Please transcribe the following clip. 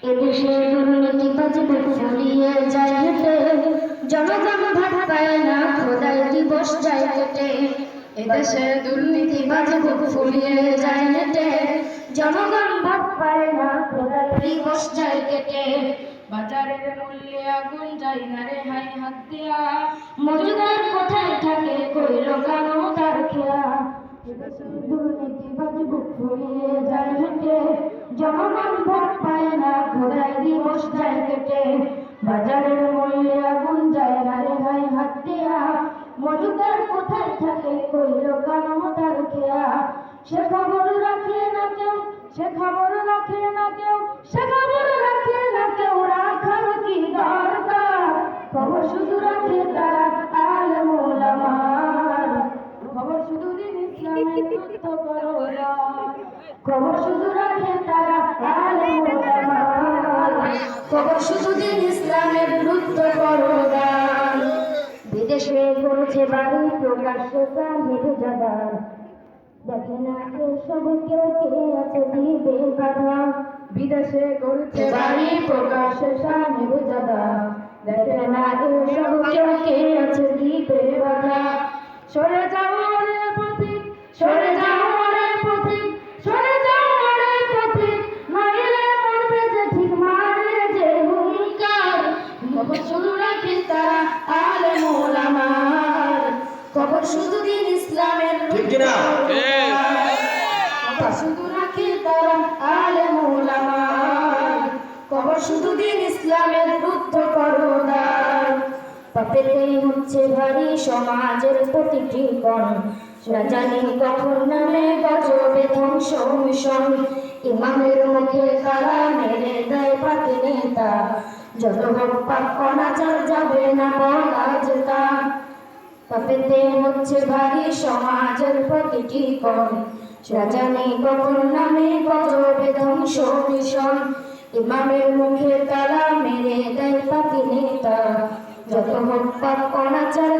এদেশে দুর্নীতিবাজ বুক ফুলিয়ে যায় হেঁটে, জনগণ ভাত পায় না, খোদাই দিবস যায় কেটে। এদেশে দুর্নীতিবাজ বুক ফুলিয়ে যায় হেঁটে, জনগণ ভাত পায় না, খোদাই দিবস যায় কেটে। বাজারের মূল্যে আগুন যায় না রে হাই হাত দিয়া, মজুদার কোথায় থাকে কইল কেন তার খেয়া। দুর্নীতিবাজ বুক ফুলিয়ে যায় হেঁটে, জনগণ ভোট পায় না, খোদাই দিবস যায় কেটে। বাজারের মূল্যে আগুন যায় না রে ভাই হাত দিয়া, মজুদার কোথায় থাকে কইল কেন তার খেয়া। সে খবর রাখে না কেউ, সে খবর রাখে না কেউ, সে খবর রাখে না কেউ, রাখার কি দরকার। খবর শুধু রাখে তারা আলেম ওলামার, খবর শুধু দিন ইসলামের তথ্য করোনা। খবর শুধু রাখে তারা আলেম ওলামার, খবর শুধু দিন ইসলামের বিরুদ্ধ করোনা। বিদেশে করছে বাড়ি প্রকাশ্যে সাহেব জাদার, দেখে না এসব কেউ কে আছে দিবে বাধা। বিদেশে করছে বাড়ি প্রকাশ্যে সাহেব জাদার, দেখে না এসব কেউ কে আছে দিবে বাধা। সরে যাও রে পথিক, সরে যাও রে পথিক, সরে যাও রে পথিক, নইলে মরবে যে ঠিক মারে যে হুঙ্কার। খবর শুধু রাখে তারা আলেম ওলামার, খবর শুধু দিন ইসলামের ঠিক কিনা? খবর শুধু রাখে তারা আলেম ওলামার, খবর শুধু দিন ইসলামের বিরুদ্ধ করোনার। পাপেতেই হচ্ছে ভারী সমাজের প্রতিটি কণ, না জানি কখন নামে গজবে ধ্বংস মিশন। ইমামের মুখে তারা মেরে দেয় পাকে নেতা, যত হোক পাপ অনাচার যাবে না বলা যেতা। পাপেতে হচ্ছে ভারী সমাজের প্রতিটি কণ, না জানি কখন নামে গজবে ধ্বংস মিশন। ইমামের মুখে তারা মেরে দেয় পাকে নেতা, যত হোক পাপ অনাচার